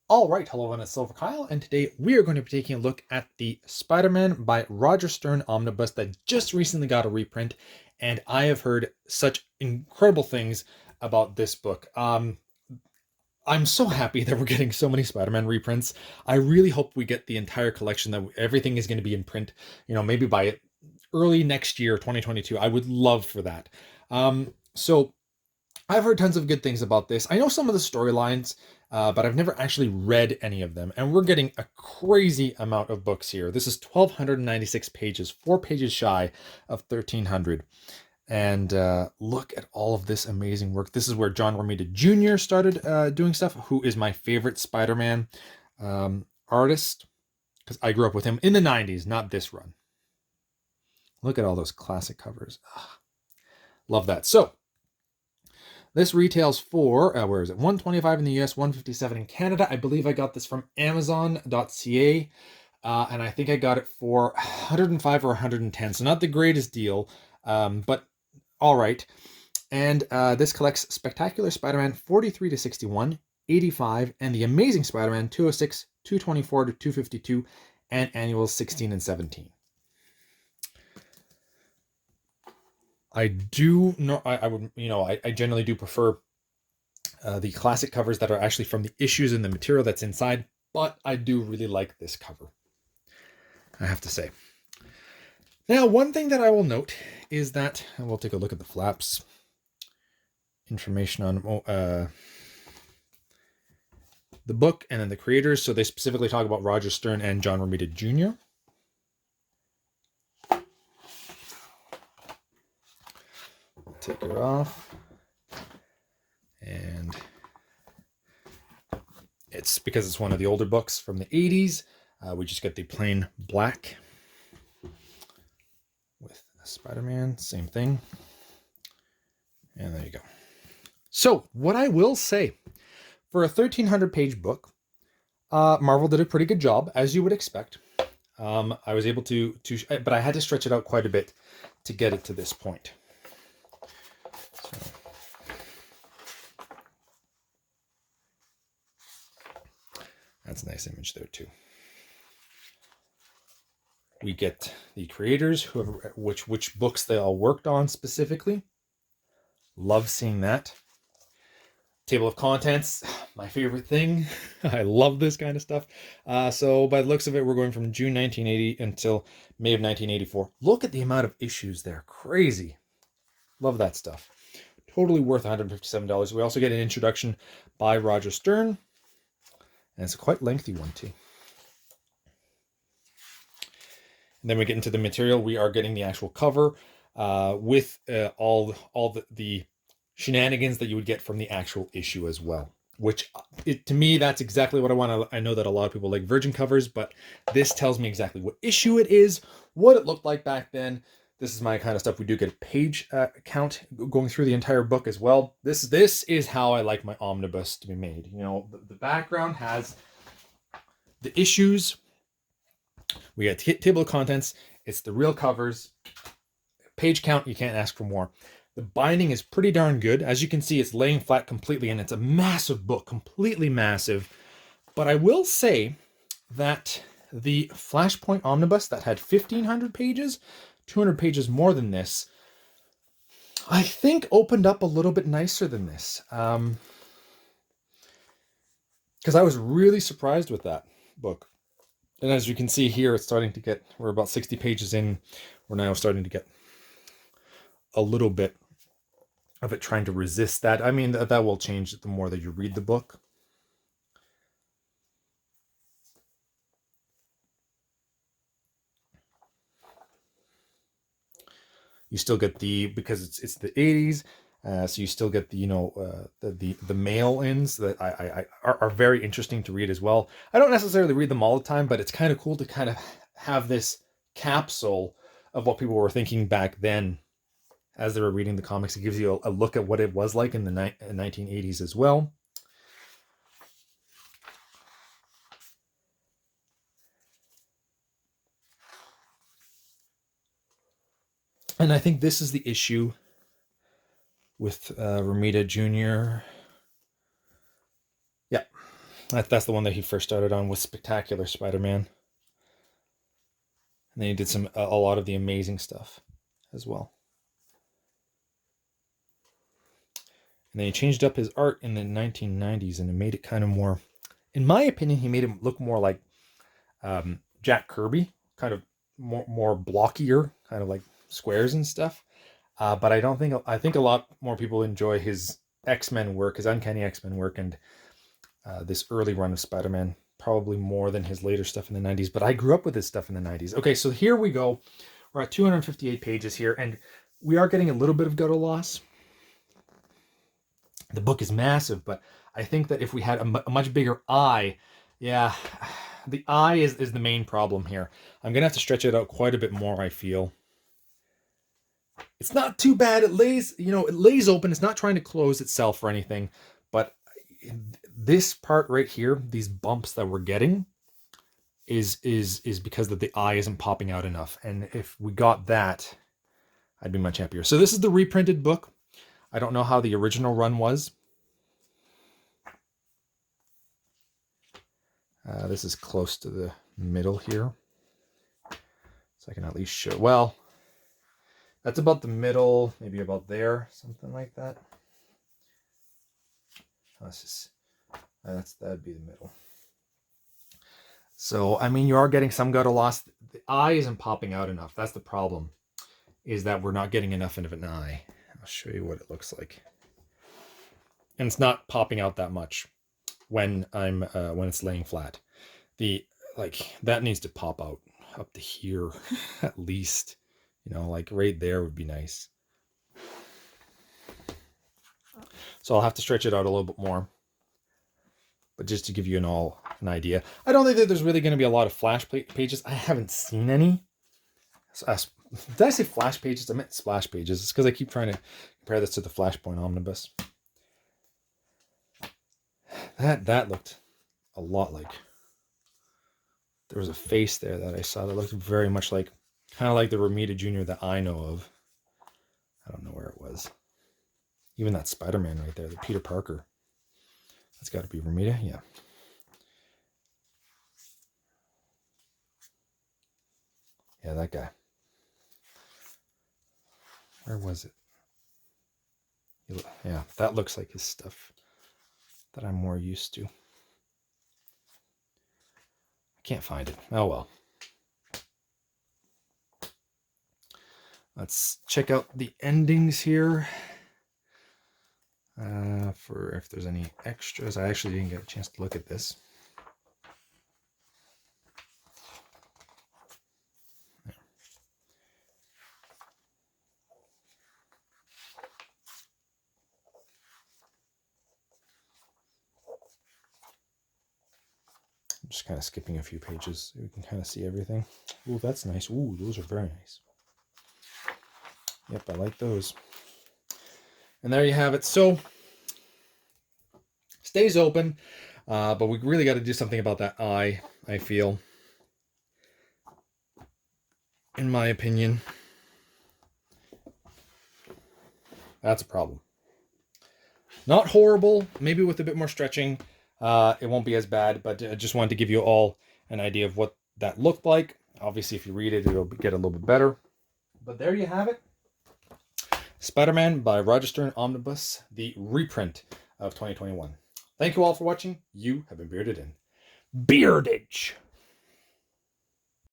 All right, hello, I'm silverkyle, and today we are going to be taking a look at the Spider-Man by Roger Stern Omnibus that just recently got a reprint, and I have heard such incredible things about this book. I'm so happy that we're getting so many Spider-Man reprints. I really hope we get the entire collection, that everything is going to be in print, maybe by early next year, 2022. I would love for that. So I've heard tons of good things about this. I know some of the storylines, but I've never actually read any of them. And we're getting a crazy amount of books here. This is 1,296 pages, 4 pages shy of 1,300. And look at all of this amazing work. This is where John Romita Jr. started doing stuff, who is my favorite Spider-Man artist, because I grew up with him in the 90s, not this run. Look at all those classic covers. Ugh, love that. So, this retails for, where is it? $125 in the US, $157 in Canada. I believe I got this from Amazon.ca, and I think I got it for $105 or $110. So not the greatest deal, but all right. And this collects Spectacular Spider-Man 43 to 61, 85, and The Amazing Spider-Man 206, 224 to 252, and annuals 16 and 17. I do know, I would, I generally do prefer the classic covers that are actually from the issues and the material that's inside, but I do really like this cover, I have to say. Now, one thing that I will note is that, and we'll take a look at the flaps, information on the book and then the creators. So they specifically talk about Roger Stern and John Romita Jr. Take it off, and it's because it's one of the older books from the 80s. We just get the plain black with Spider-Man, same thing, and there you go. So what I will say, for a 1,300 page book, Marvel did a pretty good job, as you would expect. I was able to, but I had to stretch it out quite a bit to get it to this point. So, that's a nice image there too. We get the creators, whoever, which books they all worked on specifically. Love seeing that. Table of contents, my favorite thing. I love this kind of stuff. So by the looks of it, we're going from June 1980 until May of 1984. Look at the amount of issues there. Crazy. Love that stuff. Totally worth $157. We also get an introduction by Roger Stern, and it's a quite lengthy one too. And then we get into the material. We are getting the actual cover with all the shenanigans that you would get from the actual issue as well. Which, to me, that's exactly what I want. I know that a lot of people like virgin covers, but this tells me exactly what issue it is, what it looked like back then. This is my kind of stuff. We do get a page count going through the entire book as well. This is how I like my omnibus to be made. The background has the issues. We got table of contents. It's the real covers. Page count, you can't ask for more. The binding is pretty darn good. As you can see, it's laying flat completely, and it's a massive book, completely massive. But I will say that the Flashpoint Omnibus that had 1,500 pages, 200 pages more than this, I think opened up a little bit nicer than this. Because I was really surprised with that book. And as you can see here, it's starting to get, we're about 60 pages in. We're now starting to get a little bit of it trying to resist that. I mean, that will change the more that you read the book. You still get because it's the 80s, so you still get the the mail-ins that are very interesting to read as well. I don't necessarily read them all the time, but it's kind of cool to kind of have this capsule of what people were thinking back then as they were reading the comics. It gives you a look at what it was like in the 1980s as well. And I think this is the issue with Romita Jr. Yeah. That's the one that he first started on, with Spectacular Spider-Man. And then he did a lot of the Amazing stuff as well. And then he changed up his art in the 1990s, and it made it kind of more, in my opinion, he made it look more like Jack Kirby, kind of more blockier, kind of like squares and stuff. But I think a lot more people enjoy his X-Men work, his Uncanny X-Men work, and this early run of Spider-Man probably more than his later stuff in the 90s. But I grew up with his stuff in the 90s. Okay, so here we go. We're at 258 pages here, and we are getting a little bit of gutter loss. The book is massive, but I think that if we had a much bigger eye, yeah, the eye is the main problem here. I'm going to have to stretch it out quite a bit more, I feel. It's not too bad. It lays open. It's not trying to close itself or anything, but this part right here, these bumps that we're getting is because that the eye isn't popping out enough. And if we got that, I'd be much happier. So this is the reprinted book. I don't know how the original run was. This is close to the middle here. So I can at least show, well, that's about the middle, maybe about there, something like that. That'd be the middle. So, I mean, you are getting some gutter loss. The eye isn't popping out enough. That's the problem, is that we're not getting enough of an eye. I'll show you what it looks like. And it's not popping out that much when when it's laying flat. That needs to pop out up to here at least. Like right there would be nice. So I'll have to stretch it out a little bit more. But just to give you an idea, I don't think that there's really going to be a lot of flash pages. I haven't seen any. Did I say flash pages? I meant splash pages. It's because I keep trying to compare this to the Flashpoint Omnibus. That looked a lot like, there was a face there that I saw that looked very much like, kind of like the Romita Jr. that I know of. I don't know where it was. Even that Spider-Man right there, the Peter Parker. That's got to be Romita, yeah. Yeah, that guy. Where was it? Yeah, that looks like his stuff that I'm more used to. I can't find it. Oh well. Let's check out the endings here. For if there's any extras. I actually didn't get a chance to look at this. I'm just kind of skipping a few pages so we can kind of see everything. Ooh, that's nice. Ooh, those are very nice. Yep, I like those. And there you have it. So, stays open, but we really got to do something about that eye, I feel. In my opinion. That's a problem. Not horrible. Maybe with a bit more stretching, it won't be as bad, but I just wanted to give you all an idea of what that looked like. Obviously, if you read it, it'll get a little bit better. But there you have it. Spider-Man by Roger Stern Omnibus, the reprint of 2021. Thank you all for watching. You have been bearded in Beardage.